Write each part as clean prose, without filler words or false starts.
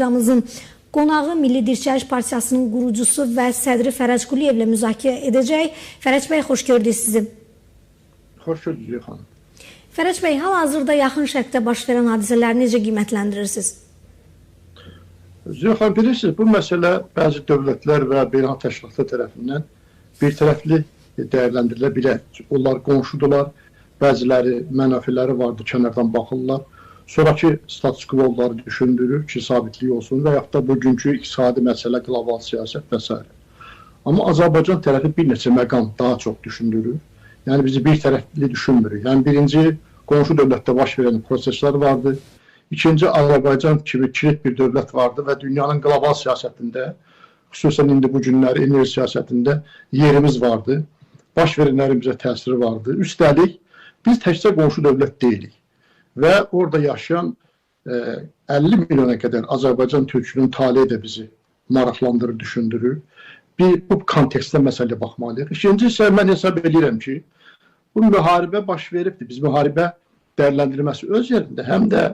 Programımızın qonağı Milli Dirçəliş Partiyasının qurucusu və sədri Fərəc Quliyevlə müzakirə edəcək. Fərəc bəy, xoş gördük sizi. Xoş gördük xanım. Fərəc bəy, hal-hazırda Yaxın Şərqdə baş verən hadisələri necə qiymətləndirirsiniz? Zülxan, bilirsiniz, bu məsələ bəzi dövlətlər və beynəlxalq təşkilatlar tərəfindən bir tərəfli dəyərləndirilə bilər. Onlar qonşudular, bəziləri mənafiləri vardı, kənardan baxırlar. Sonraki status quo onları düşündürür ki, sabitlik olsun və yaxud da bugünkü iqtisadi məsələ, qlobal siyasət və s. Amma Azərbaycan tərəfi bir neçə məqam daha çox düşündürür. Yəni bizi bir tərəfli düşünmürük. Yəni birinci, qonşu dövlətdə baş verən proseslər vardı. İkinci, Azərbaycan kimi kilit bir dövlət vardı və dünyanın qlobal siyasətində, xüsusən indi bu günlər enerji siyasətində yerimiz vardı. Baş verənlərimizə təsiri vardı. Üstəlik, biz təkcə qonşu dövlət deyilik. Və orada yaşayan 50 milyona qədər Azərbaycan türkünün taleyi də bizi maraqlandırır, düşündürür. Bu kontekstdə məsələyə baxmalıyıq. İkinci isə mən hesab edirəm ki, bu müharibə baş veribdir. Biz müharibə dəyərləndirilməsi öz yerində, həm də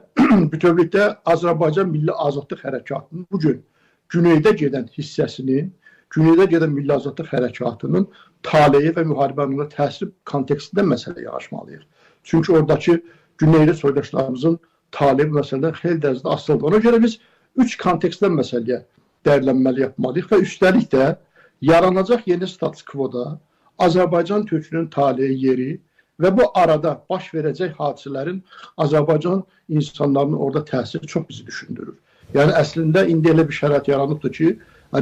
bütövlükdə Azərbaycan Milli Azadlıq Hərəkatının bugün güneydə gedən hissəsinin, güneydə gedən Milli Azadlıq Hərəkatının taleyi və müharibənin təsiri kontekstində məsələyə yanaşmalıyıq. Çünki oradakı güneyli soydaşlarımızın taleyi bu məsələdən xeyli dərəcədə asılıdır. Ona görə biz 3 kontekstdən məsələyə dəyərlənməli yapmalıyıq və üstəlik də yaranacaq yeni status quo-da Azərbaycan türkünün taleyi yeri və bu arada baş verəcək hadisələrin Azərbaycan insanlarının orada təsiri çox bizi düşündürür. Yəni əslində indi elə bir şərait yaranıbdır ki,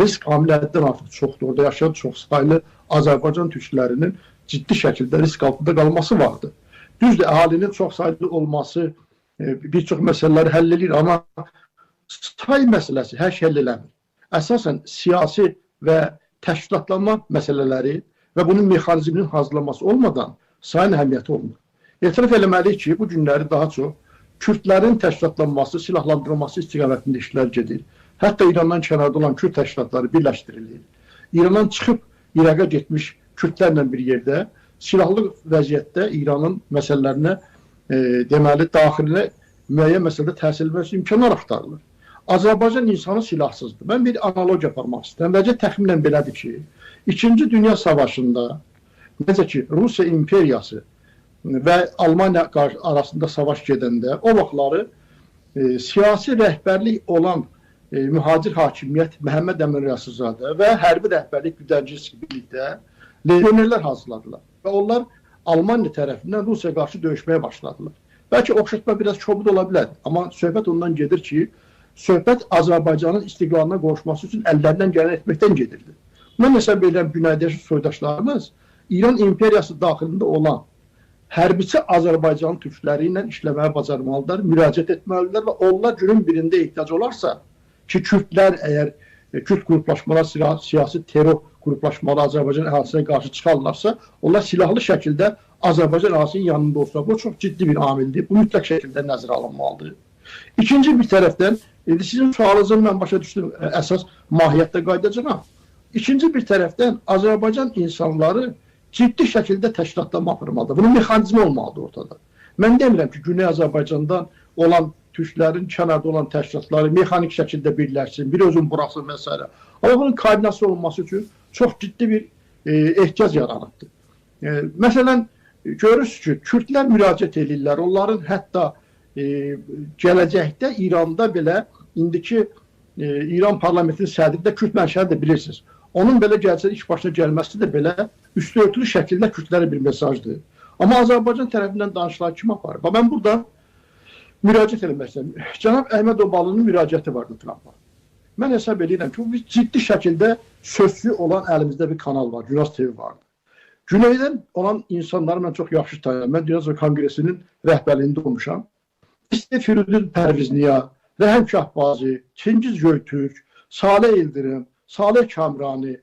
risk amiliyyətdən artıq çoxdur. Orada yaşayan çox saylı Azərbaycan türklərinin ciddi şəkildə risk altında qalması vardır. Düzdür, əhalinin çox saylı olması bir çox məsələləri həll edir, amma say məsələsi hər şey həll eləmir. Əsasən siyasi və təşkilatlanma məsələləri və bunun mexanizminin hazırlanması olmadan sayın əhəmiyyəti olmur. Etiraf eləməliyik ki, bu günləri daha çox Kürdlərin təşkilatlanması, silahlandırılması istiqamətində işlər gedir. Hətta İrandan kənarda olan Kürd təşkilatları birləşdirilir. İrandan çıxıb İraqa getmiş Kürdlərlə bir yerdə silahlı vəziyyətdə İranın məsələlərinə, deməli, daxilinə müəyyən məsələdə təsir etməsi imkanlar axtarılır. Azərbaycan insanı silahsızdır. Mən bir analogiya aparmaq istəyirəm. Vəziyyət təxminən belədir ki, 2-ci Dünya Savaşında, necə ki, Rusiya imperiyası və Almaniya arasında savaş gedəndə, o vaxtları siyasi rəhbərlik olan mühacir hakimiyyət Məhəmməd Əmin Rəsulzadə və hərbi rəhbərlik Güdənci birlikdə legionerlər hazırladılar. Və onlar Almaniya tərəfindən Rusiya qarşı döyüşməyə başladılar. Bəlkə oxşatma biraz kobud ola bilər, amma söhbət ondan gedir ki, söhbət Azərbaycanın istiqlalına qovuşması üçün əllərindən gələn etməkdən gedirdi. Mən hesab edirəm, günəydəki soydaşlarımız İran imperiyası daxilində olan hərbiçi Azərbaycan türkləri ilə işləməyə bacarmalıdırlar, müraciət etməlidirlər və onlar günün birində ehtiyac olarsa ki, Kürdlər əgər Kürd qruplaşmalar, siyasi terror qruplaşmaları Azərbaycan əhalisinə qarşı çıxarlarsa, onlar silahlı şəkildə Azərbaycan əhalisinin yanında olsa, bu çox ciddi bir amildir. Bu mütləq şəkildə nəzərə alınmalıdır. İkinci bir tərəfdən, sizin sualınızı mən başa düşdüm, əsas mahiyyətdə qayıdacağam. İkinci bir tərəfdən, Azərbaycan insanları ciddi şəkildə təşkilatlanma aparmalıdır. Bunun mexanizmi olmalıdır ortada. Mən demirəm ki, Güney Azərbaycandan olan türklərin kənarda olan təşkilatları mexanik şəkildə birləşsin, bir özün buraxsın və s. Amma bunun koordinasiya olması üçün çox ciddi bir ehtiyac yaranıbdır. Məsələn, görürsünüz ki, Kürdlər müraciət edirlər. Onların hətta gələcəkdə İranda belə, indiki İran parlamentinin sədri də Kürd mənşəlidir, bilirsiniz. Onun belə gələcək iş başına gəlməsi də belə üstü örtülü şəkildə Kürdlərə bir mesajdır. Amma Azərbaycan tərəfindən danışılan kim aparır? Mən burada müraciət eləmək istəyirəm. Cənab Əhməd Obalının müraciəti vardı Trumpa. Mən hesab edirəm ki, bu ciddi şəkildə sözlü olan əlimizdə bir kanal var, Güraz TV vardı. Güneydən olan insanları mən çox yaxşı tanıyam. Mən Dünya Konqresinin rəhbərliyində olmuşam. İsti Firudin Pərvizniya, Rəhəm Şahbazi, Çingiz Göytürk, Salih İldirim, Salih Kamrani,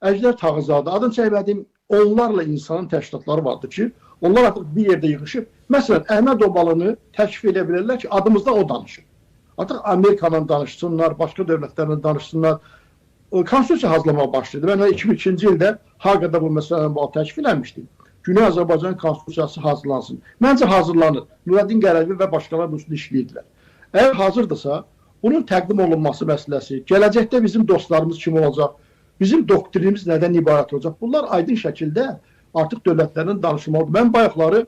Əjdər Tağızadə, adını çəkmədiyim onlarla insanın təşkilatları vardı ki, onlar artıq bir yerdə yığışıb. Məsələn, Əhməd Obalını təklif edə bilərlər ki, adımızda o danışır. Artıq Amerikanla danışsınlar, başqa dövlətlərlə danışsınlar. Konstitusiya hazırlamağa başladı. Mən 2002-ci ildə Haqada bu məsələni təklif eləmişdim. Güney Azərbaycan Konstitusiyası hazırlansın. Məncə hazırlanır. Nurəddin Qərəvi və başqaları bu üstündə işləyirdilər. Əgər hazırdırsa, bunun təqdim olunması məsələsi, gələcəkdə bizim dostlarımız kim olacaq, bizim doktrinimiz nədən ibarət olacaq, bunlar aydın şəkildə artıq dövlətlərin danışılmalıdır. Mən bayaqları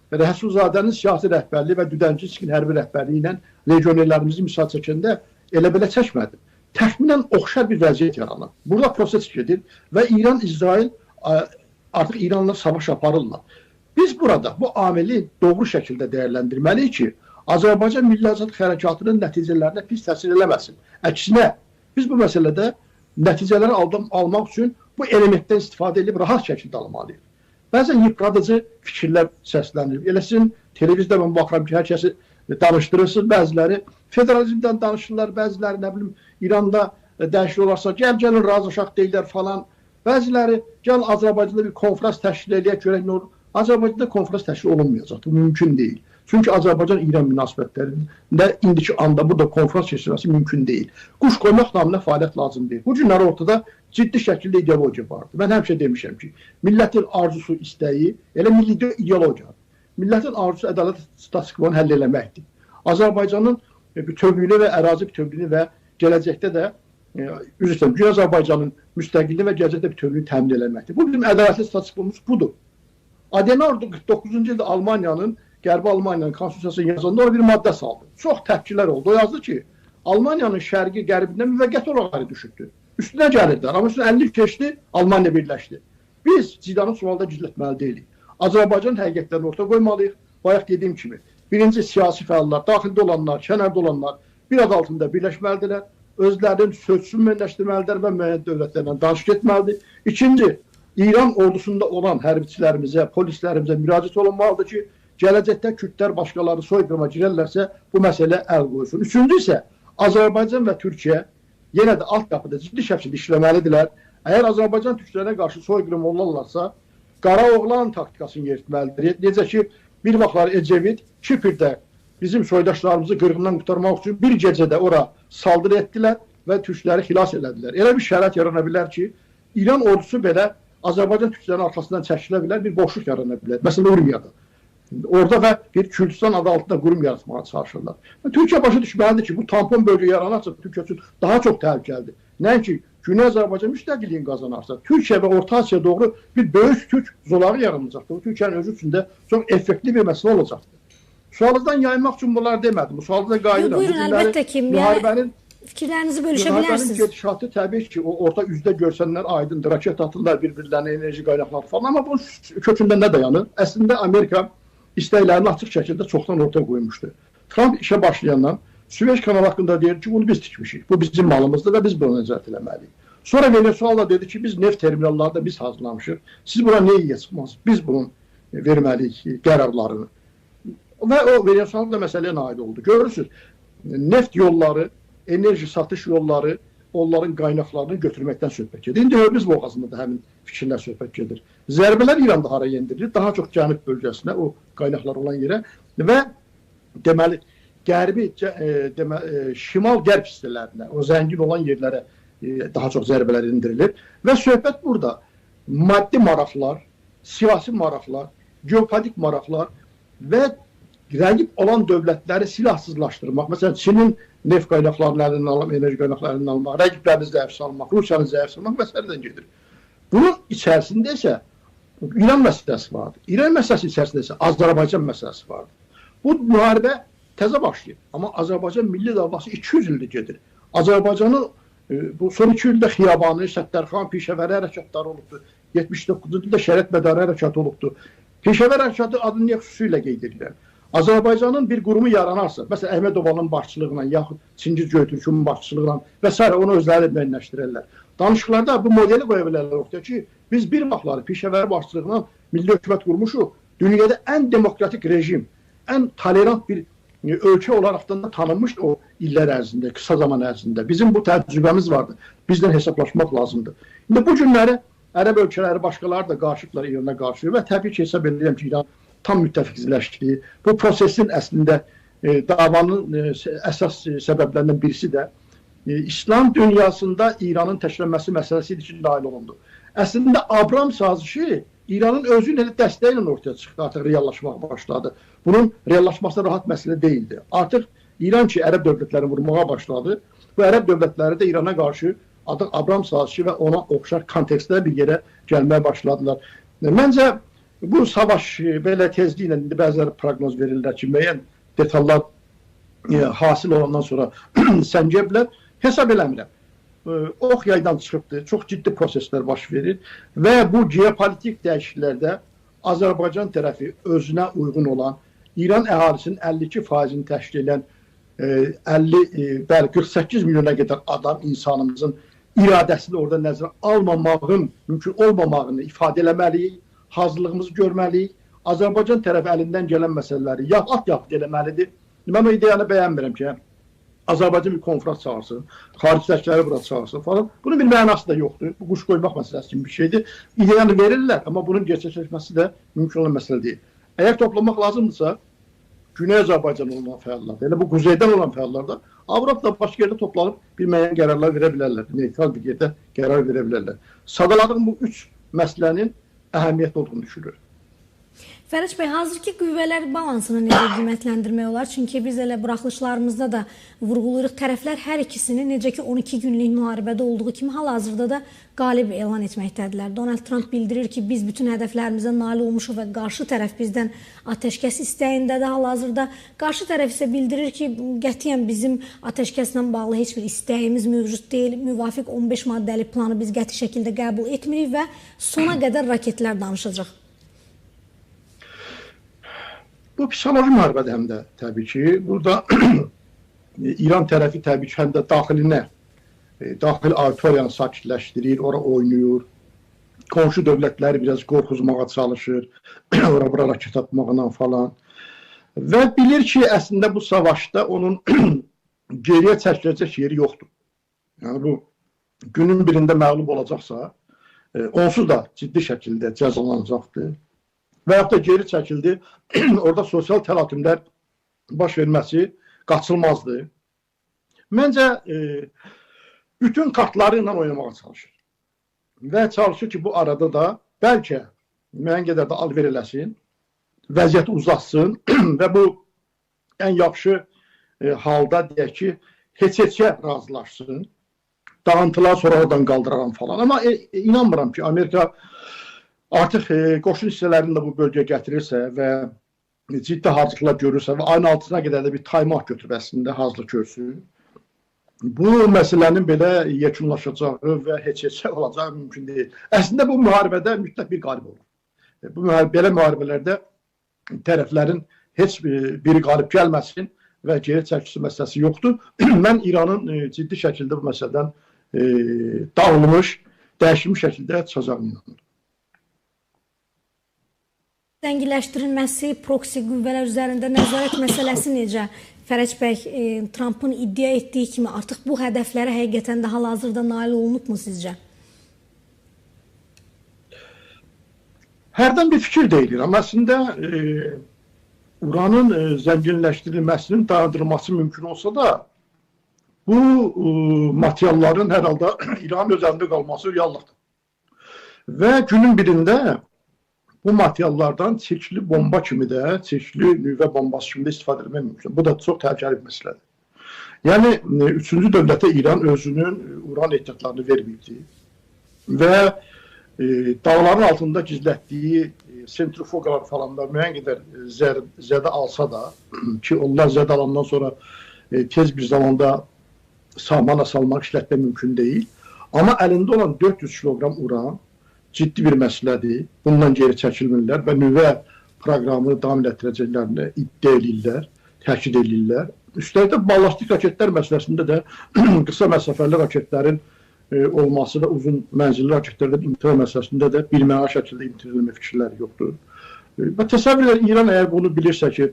Rəsulzadənin siyasi rəhbərliyi və Düdənçiskin hərbi rəhbərliyi ilə legionerlərimizi misal çəkəndə elə belə çəkmədim. Təxminən oxşar bir vəziyyət yaranır. Burada proses gedir və İran, İsrail artıq İranla savaş aparırlar. Biz burada bu amili doğru şəkildə dəyərləndirməliyik ki, Azərbaycan Milli Azadlıq Hərəkatının nəticələrinə pis təsir eləməsin. Əksinə, biz bu məsələdə nəticələri almaq üçün bu elementdən istifadə edib rahat şəkildə almalıyıq. Bəzən yıpradıcı fikirlər səslənir. Elə sizin televizdə mən baxıram ki, hər kəsi danışdırırsınız, bəziləri federalizmdən danışırlar, bəziləri nə bilim İranda dəyişiklik olarsa, gəlin razılaşaq deyirlər falan. Bəziləri gəl Azərbaycanda bir konfrans təşkil edək, görək nə olur. Azərbaycanda konfrans təşkil olunmayacaq, bu mümkün deyil. Çünki Azərbaycan-İran münasibətlərində indiki anda burada konfrans keçirməsi mümkün deyil. Quş qoymaq naminə fəaliyyət lazım deyil. Bu günlər ortada ciddi şəkildə ideologiya vardır. Mən həmişə demişəm ki, millətin arzusu, istəyi elə milli ideologiyadır. Millətin arzusu ədalət statikonu həll eləməkdir. Azərbaycanın bütövlüyünü və ərazi bütövlüyünü və gələcəkdə də Gün Azərbaycanın müstəqilliyi və gələcəkdə bütövlüyünü təmin eləməkdir. Bu bizim ədalətli statistikumuz budur. Adenauer 49-cu ildə Almaniyanın, Qərbi Almaniyanın konstitusiyasını yazanda orada bir maddə saldı. Çox təpkilər oldu. O yazdı ki, Almaniyanın şərqi qərbindən müvəqqəti olaraq düşübdür. Üstünə gəlirdilər. Amma üstünə 50 keçdi, Almaniya birləşdi. Biz Zidanı sualda gizlətməli deyilik. Azərbaycan həqiqətlərini ortaya qoymalıyıq. Bayaq dediyim kimi, birinci siyasi fəallar, daxildə olanlar, kənarda olanlar bir adı altında birləşməlidirlər. Özlərinin sözsün müəyyənləşdirməlidirlər və müəyyən dövlətlərlə danışıq etməlidir. İkinci, İran ordusunda olan hərbiçilərimizə, polislərimizə müraciət olunmalıdır ki, gələcəkdə Kürdlər başqaları soyqırıma girərlərsə bu məsələ əl qoyulsun. Üçüncü isə Azərbaycan və Türkiyə yenə də alt qapıda ciddi şəkildə işləməlidirlər. Əgər Azərbaycan türklərə qarşı soyqırım olurlarsa, qara oğlan taktikasını yeritməlidir. Necə ki, bir vaxtlar Ecevit Kiprdə bizim soydaşlarımızı qırğından qurtarmaq üçün bir gecədə ora saldırı etdilər və türkləri xilas elədilər. Elə bir şərait yarana bilər ki, İran ordusu belə Azərbaycan türklərinin arxasından çəkilə bilər, bir boşluq yarana bilər. Məsələn, Urmiyada. Orada və bir Kürdistan adı altında qurum yaratmağa çalışırlar. Türkiyə başa düşməlidir ki, bu tampon bölgə yaranarsa Türkiyə üçün daha çox təhlükəlidir. Nəinki Güney Azərbaycan müstəqilliyin qazanarsa, Türkiyə və Orta Asiya doğru bir böyük türk zolağı yaranacaqdır. Bu Türkiyənin özü üçün də çox effektiv bir məsələ olacaqdır. Sualınızdan yayınmaq üçün bunları demədim. Bu sualda da qayıdıram. Buyurun, əlbəttə ki, fikirlərinizi bölüşə bilərsiniz. Müharibənin gedişatı təbii ki, orta üzdə görsənlər aydındır. Raket atırlar bir-birlərinə, enerji qaynaqları falan. Amma bunun kökündə nə dayanır? Əslində Amerika istəklərini açıq şəkildə çoxdan ortaya qoymuşdu. Trump işə başlayandan Süveyş kanalı haqqında deyir ki, bunu biz tikmişik. Bu bizim malımızdır və biz bunu nəzarət eləməliyik. Sonra Venezuela dedi ki, biz neft terminallarında biz hazırlamışıq. Siz buna nə iyə çıxmaz? Biz bunun verməliyik qərarlarını. Və o Venezuela da məsələyə nail oldu. Görürsünüz, neft yolları, enerji satış yolları, onların qaynaqlarını götürməkdən söhbət gedir. İndi Hörmüz boğazında da həmin fikirlər söhbət gedir. Zərbələr İranda hara yendirilir? Daha çox cənub bölgəsinə, o qaynaqlar olan yerə və deməli, qərbi, şimal-qərb hissələrinə, o zəngin olan yerlərə daha çox zərbələr indirilir. Və söhbət burada maddi maraqlar, siyasi maraqlar, geopolitik maraqlar və rəqib olan dövlətləri silahsızlaşdırmaq, məsələn, Çinin neft qaynaqlarının əlindən almaq, enerji qaynaqlarının almaq, rəqiblərini zəif salmaq, Rusiyanı zəif salmaq məsələdən gedir. Bunun içərisində isə İran məsələsi vardır. İran məsələsi içərisində isə Azərbaycan məsələsi vardır. Bu müharibə təzə başlayıb. Amma Azərbaycan milli davası 200 ildir gedir. Azərbaycanın bu son 2 ildə Xiyabanı, Səttərxan, Pişəvəri hərəkatları olubdur. 79-cu ildə Şərət Mədarı hərəkatı olubdur. Pişəvər hərəkatı adını niyə xüsusilə qeyd edirlər? Azərbaycanın bir qurumu yaranarsa, məsələn, Əhmədovanın başçılığı ilə, yaxud Çingiz Göytürkünün başçılığı ilə və s. onu özləri müəyyənləşdirirlər. Danışıqlarda bu modeli qoya bilərlər ortaya ki, biz bir vaxtları Pişəvəri başçılığı ilə milli hökumət qurmuşuq, dünyada ən demokratik rejim, ən tolerant bir ölkə olaraqdan da tanınmışdı o illər ərzində, qısa zaman ərzində. Bizim bu təcrübəmiz vardı. Bizdən hesablaşmaq lazımdır. İndi bu günləri Ərəb ölkələri, başqaları da qarşıdırlar İrana qarşı və təbii ki, hesab edirəm ki, İran tam müttəfiqləşdiyi, bu prosesin əslində davanın əsas səbəblərindən birisi də İslam dünyasında İranın təşkilənməsi məsələsi üçün dahil olundu. Əslində Abram sazişi İranın özü ilə dəstəyi ilə ortaya çıxdı, artıq reallaşmağa başladı. Bunun reallaşması rahat məsələ deyildi. Artıq İran ki Ərəb dövlətlərini vurmağa başladı. Bu Ərəb dövlətləri də İrana qarşı artıq Abram sazişi və ona oxşar kontekstdə bir yerə gəlməyə başladılar. Məncə bu savaş belə tezliklə indi bəziləri proqnoz verirlər ki, müəyyən detallar hasil olandan sonra səngə bilər. Hesab eləmirəm. Ox yaydan çıxıbdır, çox ciddi proseslər baş verir və bu geopolitik dəyişikliklərdə Azərbaycan tərəfi özünə uyğun olan İran əhalisinin 52%-ni təşkil edən 48 milyona qədər adam insanımızın iradəsini orada nəzərə almamağın mümkün olmamağını ifadə eləməliyik, hazırlığımızı görməliyik. Azərbaycan tərəfi əlindən gələn məsələləri at eləməlidir. Mən o ideyanı bəyənmirəm ki, Azərbaycan bir konfrans çağırsın, xaricdəkiləri bura çağırsın falan. Bunun bir mənası da yoxdur. Bu quş qoymaq məsələsi kimi bir şeydir. İdeyanı verirlər, amma bunun gerçəkləşməsi də mümkün olan məsələ deyil. Əgər toplamaq lazımdırsa, Güney Azərbaycan olan fəallar, elə bu quzeydən olan fəallar da Avropada başqa yerdə toplanıb bir müəyyən qərarlar verə bilərlər, neytral bir yerdə qərar verə bilərlər. Sadaladığım bu 3 məsələnin əhəmiyyətli olduğunu düşünürəm. Fərəc bəy, hazırki qüvvələr balansını necə qiymətləndirmək olar? Çünki biz elə buraxılışlarımızda da vurğulayırıq, tərəflər hər ikisini necə ki 12 günlük müharibədə olduğu kimi hal-hazırda da qalib elan etməkdədirlər. Donald Trump bildirir ki, biz bütün hədəflərimizə nail olmuşuq və qarşı tərəf bizdən atəşkəs istəyindədir hal-hazırda. Qarşı tərəf isə bildirir ki, qətiyyən bizim atəşkəslə bağlı heç bir istəyimiz mövcud deyil. Müvafiq 15 maddəli planı biz qəti şəkildə qəbul etmirik və sona qədər raketlər danışacaq. Bu psixoloji müharibədir həm də təbii ki. Burada İran tərəfi təbii ki, həm də daxilinə, daxil auditoriyanı sakitləşdirir, ora oynayır. Qonşu dövlətləri biraz qorxuzmağa çalışır, ora-bura raket atmaqla falan. Və bilir ki, əslində bu savaşda onun geriyə çəkiləcək yeri yoxdur. Yəni bu günün birində məğlub olacaqsa, onsuz da ciddi şəkildə cəzalanacaqdır. Və yaxud da geri çəkildi, orada sosial təlatümlər baş verməsi qaçılmazdır. Məncə, bütün kartları ilə oynamağa çalışır. Və çalışır ki, bu arada da bəlkə müəyyən qədər də alver eləsin, vəziyyəti uzatsın və bu ən yaxşı halda deyək ki, heç-heçə razılaşsın, dağıntılar sonra oradan qaldıraram falan. Amma inanmıram ki, Amerika artıq qoşun hissələrini də bu bölgəyə gətirirsə və ciddi hazırlıqlar görürsə və ayın 6-sına qədər də bir time-out götürüb əslində hazırlıq görsün, bu məsələnin belə yekunlaşacağı və heç-heçə olacağı mümkün deyil. Əslində bu müharibədə mütləq bir qalib olur. Belə müharibələrdə tərəflərin heç biri qalib gəlməsin və geri çəkisi məsələsi yoxdur. Mən İranın ciddi şəkildə bu məsələdən dağılmış, dəyişilmiş şəkildə çıxacağını inanıram. Zənginləşdirilməsi, proksi qüvvələr üzərində nəzarət məsələsi necə? Fərəc bəy, Trumpın iddia etdiyi kimi artıq bu hədəflərə həqiqətən də hal-hazırda nail olunubmu sizcə? Hərdən bir fikir deyilir, amma əslində uranın zənginləşdirilməsinin dayandırılması mümkün olsa da, bu materialların hər halda İranın üzərində qalması reallıqdır. Və günün birində bu materiallardan çirkli bomba kimi də, çirkli nüvə bombası kimi də istifadə etmək mümkün. Bu da çox təhlükəli bir məsələdir. Yəni, üçüncü dövlətə İran özünün uran ehtiyatlarını verməyəcək və dağların altında gizlətdiyi sentrifugalar falan da müəyyən qədər zədə alsa da, ki onlar zədə alandan sonra tez bir zamanda sahmana salmaq, işlətmək mümkün deyil. Amma əlində olan 400 kiloqram uran ciddi bir məsələdir. Bundan geri çəkilmirlər və nüvə proqramını davam etdirəcəklərini iddia edirlər, təkid edirlər. Üstəlik də ballastik raketlər məsələsində də qısa məsafəli raketlərin olması da uzun mənzilli raketlərdə imtina məsələsində də birmənalı şəkildə imtina etmə fikirləri yoxdur. Və təsəvvür edir, İran əgər bunu bilirsə ki,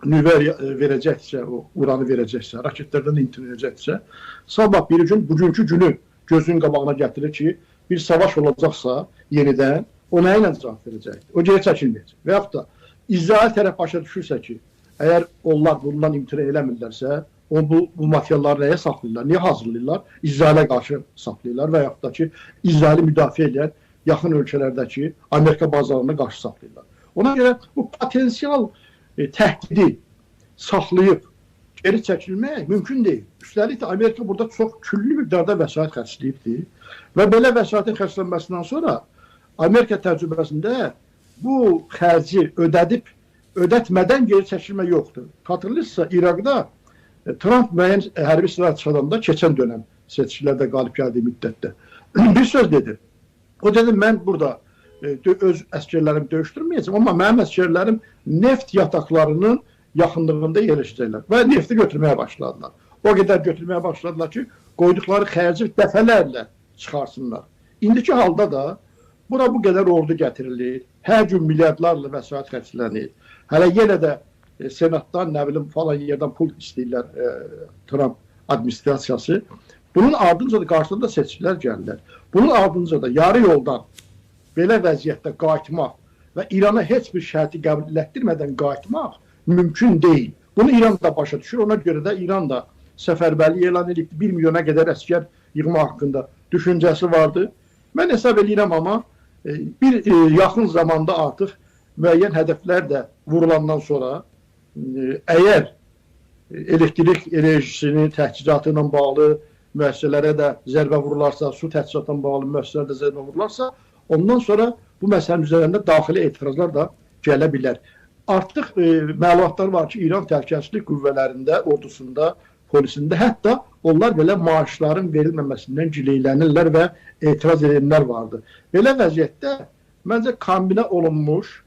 nüvə verəcəksə, o uranı verəcəksə, raketlərdən imtina edəcəksə, sabah bir gün, bugünkü günü gözünün qabağına gətirir ki, bir savaş olacaqsa yenidən o nə ilə cavab verəcəkdir? O geri çəkilməyəcək. Və yaxud da İsrail tərəf başa düşürsə ki, əgər onlar bundan imtina eləmirlərsə, bu materialları nəyə saxlayırlar, niyə hazırlayırlar? İsrailə qarşı saxlayırlar və yaxud da ki, İsraili müdafiə edən yaxın ölkələrdəki Amerika bazarlarına qarşı saxlayırlar. Ona görə bu potensial təhdidi saxlayıb geri çəkilmək mümkün deyil. Üstəlik də Amerika burada çox küllü miqdarda vəsait xərcləyibdir və belə vəsaitin xərclənməsindən sonra Amerika təcrübəsində bu xərci ödətmədən geri çəkilmə yoxdur. Xatırlayırsınızsa, İraqda Trump müəyyən hərbi silah çalanda keçən dönəm seçkilərdə qalib gəldiyi müddətdə bir söz dedi. O dedi, mən burada öz əsgərlərimi döyüşdürməyəcəm, amma mənim əsgərlərim neft yataqlarının yaxınlığında yerləşəcəklər və nefti götürməyə başladılar. O qədər götürməyə başladılar ki, qoyduqları xərci dəfələrlə çıxarsınlar. İndiki halda da bura bu qədər ordu gətirilir, hər gün milyardlarla vəsait xərclənir. Hələ yenə də senatdan, nə bilim, falan yerdən pul istəyirlər Trump administrasiyası. Bunun ardınca da qarşısında seçkilər gəlirlər. Bunun ardınca da yarı yoldan belə vəziyyətdə qayıtmaq və İrana heç bir şərti qəbul etdirmədən qayıtmaq mümkün deyil. Bunu İran da başa düşür. Ona görə də İran da səfərbərlik elan edib 1 milyona qədər əskər yığma haqqında düşüncəsi vardı. Mən hesab edirəm, amma bir yaxın zamanda artıq müəyyən hədəflər də vurulandan sonra əgər elektrik enerjisinin təchizatı ilə bağlı müəssisələrə də zərbə vurularsa, su təchizatına bağlı müəssisələrə də zərbə vurularsa, ondan sonra bu məsələnin üzərində daxili etirazlar da gələ bilər. Artıq məlumatlar var ki, İran təhlükəsizlik qüvvələrində, ordusunda, polisində hətta onlar belə maaşların verilməməsindən gileylənirlər və etiraz edənlər vardı. Belə vəziyyətdə məncə kombinə olunmuş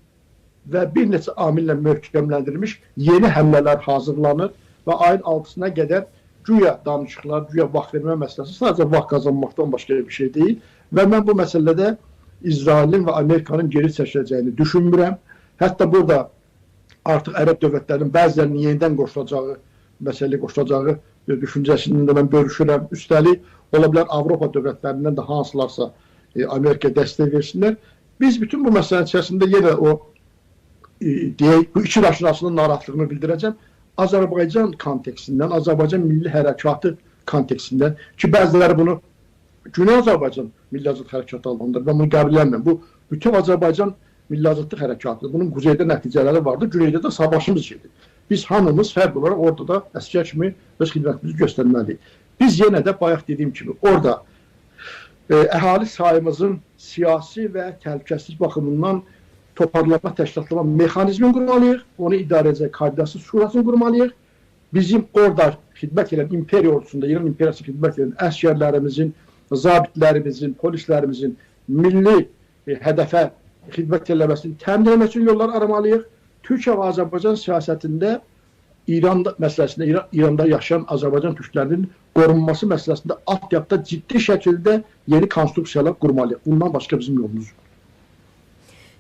və bir neçə amillə möhkəmləndirilmiş yeni həmlələr hazırlanır və ayın 6-sına qədər güya danışıqlar, güya vaxt vermə məsələsi sadəcə vaxt qazanmaqdan başqa bir şey deyil və mən bu məsələdə İsrailin və Amerikanın geri çəkiləcəyini düşünmürəm. Hətta burada artıq ərəb dövlətlərinin bəzilərinin yenidən qoşulacağı, məsələyə qoşulacağı düşüncəsində mən bölüşürəm. Üstəlik, ola bilər Avropa dövlətlərindən də hansılarsa Amerika dəstək versinlər. Biz bütün bu məsələnin içərisində yenə o deyək, bu iki daşınasının narahatlığını bildirəcəm. Azərbaycan kontekstindən, Azərbaycan Milli Hərəkatı kontekstindən ki, bəziləri bunu Güney Azərbaycan Milli Azadlıq Hərəkatı adlandırır. Ben bunu qəbul etmirəm. Bu, bütün Azərbaycan Milli Azadlıq Hərəkatı. Bunun quzeydə nəticələri vardır, güneydə də savaşımız gedir. Biz hamımız fərq olaraq orada da əskər kimi öz xidmətimizi göstərməliyik. Biz yenə də bayaq dediyim kimi orada əhali sayımızın siyasi və təhlükəsizlik baxımından toparlanma, təşkilatlama mexanizmini qurmalıyıq. Onu idarə edəcək koordinasiya şurasını qurmalıyıq. Bizim orada xidmət edən imperiya ordusunda, İran imperiyasına xidmət edən əskərlərimizin, zabitlərimizin, polislərimizin milli hədəfə xidmət eləməsini təmin etmək üçün yollar aramalıyıq. Türkiyə və Azərbaycan siyasətində İran məsələsində, İranda yaşayan Azərbaycan türklərinin qorunması məsələsində altyapıda ciddi şəkildə yeni konstruksiyalar qurmalıyıq. Bundan başqa bizim yolumuz yox.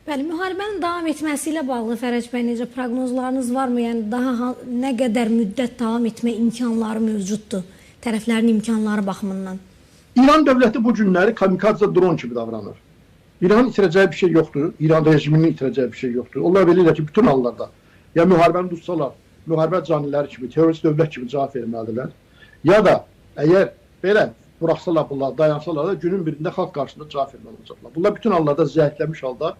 Bəli, müharibənin davam etməsi ilə bağlı Fərəc bəy, necə proqnozlarınız varmı? Yəni daha nə qədər müddət davam etmə imkanları mövcuddur tərəflərin imkanları baxımından? İran dövləti bu günləri kamikadze dron kimi davranır. İranın itirəcəyi bir şey yoxdur, İran rejiminin itirəcəyi bir şey yoxdur. Onlar bilirlər ki, bütün hallarda ya müharibəni tutsalar, müharibə caniləri kimi, terörist dövlət kimi cavab verməlidirlər. Ya da əgər belə buraxsalar bunlar, dayansalar da günün birində xalq qarşısında cavab verməli olacaqlar. Bunlar bütün hallarda zəifləmiş halda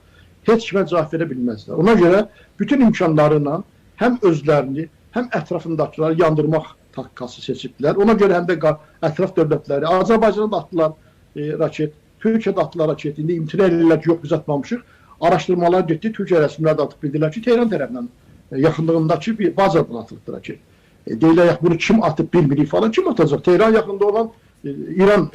heç kimə cavab verə bilməzlər. Ona görə bütün imkanlarıyla həm özlərini, həm ətrafındakıları yandırmaq takkası seçibdilər. Ona görə həm də ətraf dövlətləri, Azərbaycana da atdılar raket, Türkiyədə atdılar raket, indi imtina edirlər ki, yox biz atmamışıq. Araşdırmalar getdi, Türkiyə rəsmiləri də atıb bildilər ki, Tehran tərəfindən yaxınlığındakı bir bazadan atılıbdır raket. Deyirlər, bunu kim atıb bilmirik falan, kim atacaq? Tehran yaxında olan İran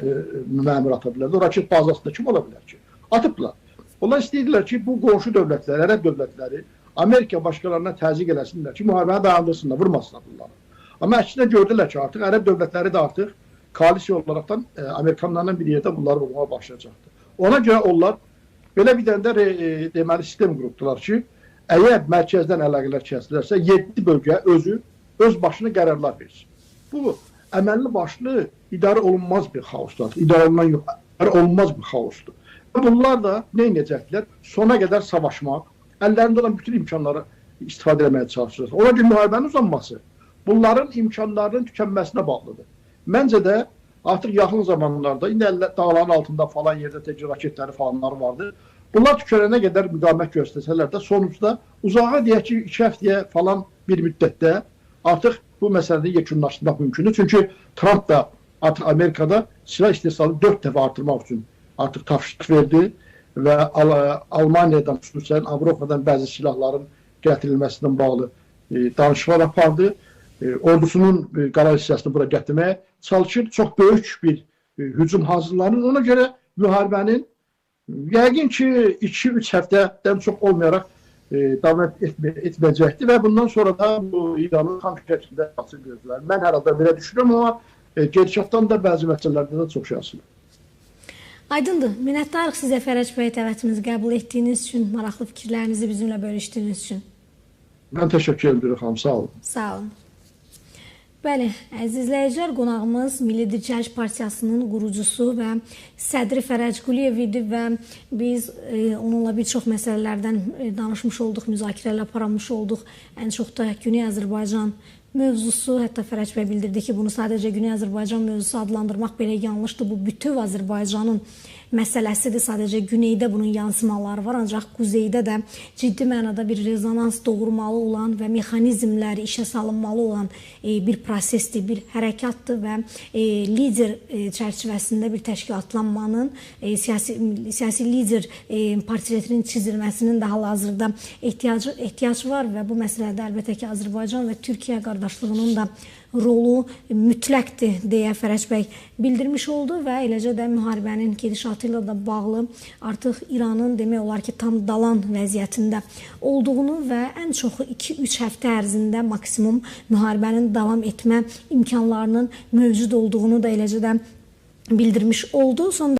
məmur ata bilər. O raket bazasında kim ola bilər ki? Atıblar. Onlar istəyirlər ki, bu qonşu dövlətləri, ərəb dövlətləri Amerika başqalarına təzyiq eləsinlər ki, müharibəni dayandırsınlar, vurmasınlar bunları. Amma əksinə gördülər ki, artıq ərəb dövlətləri də artıq koalisiya olaraqdan Amerikanlarla bir yerdə bunları vurmağa başlayacaqdır. Ona görə onlar belə bir dənə də deməli sistem qurubdular ki, əgər mərkəzdən əlaqələr kəsilərsə, 7 bölgə öz başına qərarlar versin. Bu, əməlli başlı idarə olunmaz bir xaosdur. İdarə olunmaz bir xaosdur. Bunlar da nə edəcəklər? Sona qədər savaşmaq, əllərində olan bütün imkanları istifadə etməyə çalışacaqlar. Ona görə müharibənin uzanması bunların imkanlarının tükənməsinə bağlıdır. Məncə də artıq yaxın zamanlarda, indi dağların altında falan yerdə təcrübə raketləri falanları vardır. Bunlar tükənənə qədər müqavimət göstərsələr də sonuçda uzağa deyək ki, 2 həftəyə falan bir müddətdə artıq bu məsələdə yekunlaşdırmaq mümkündür. Çünki Trump da artıq Amerikada silah istehsalını 4 dəfə artırmaq üçün artıq tapşırıq verdi və Almaniyadan, xüsusən Avropadan bəzi silahların gətirilməsindən bağlı danışıqlar apardı. Ordusunun qalan hissəsini bura gətirməyə çalışır. Çox böyük bir hücum hazırlanır. Ona görə müharibənin yəqin ki 2-3 həftədən çox olmayaraq davam etməyəcəkdir və bundan sonra da bu İranın tam şəkildə açıq gözlər. Mən hər halda belə düşünürəm, amma gerçəkdən də bəzi məsələlərdə də çox şanslıdır. Aydındır. Minnətdarıq sizə Fərəc bəy, dəvətimizi qəbul etdiyiniz üçün, maraqlı fikirlərinizi bizimlə bölüşdüyünüz üçün. Mən təşəkkür edirəm, xanım. Sağ olun. Sağ olun. Bəli, əziz izləyicilər, qonağımız Milli Dirçəliş Partiyasının qurucusu və sədri Fərəc Quliyev idi və biz onunla bir çox məsələlərdən danışmış olduq, müzakirələr aparmış olduq. Ən çox da Güney Azərbaycan mövzusu, hətta Fərəc bəy bildirdi ki, bunu sadəcə Güney Azərbaycan mövzusu adlandırmaq belə yanlışdır. Bu bütöv Azərbaycanın məsələsidir. Sadəcə güneydə bunun yansımaları var, ancaq quzeydə də ciddi mənada bir rezonans doğurmalı olan və mexanizmləri işə salınmalı olan bir prosesdir, bir hərəkatdır və lider çərçivəsində bir təşkilatlanmanın, siyasi lider portretinin çizilməsinin də hal-hazırda ehtiyac var və bu məsələdə əlbəttə ki, Azərbaycan və Türkiyə qardaşlığının da rolu mütləqdir deyə Fərəc bəy bildirmiş oldu və eləcə də müharibənin gedişatı ilə də bağlı artıq İranın demək olar ki, tam dalan vəziyyətində olduğunu və ən çoxu 2-3 həftə ərzində maksimum müharibənin davam etmə imkanlarının mövcud olduğunu da eləcə də bildirmiş oldu.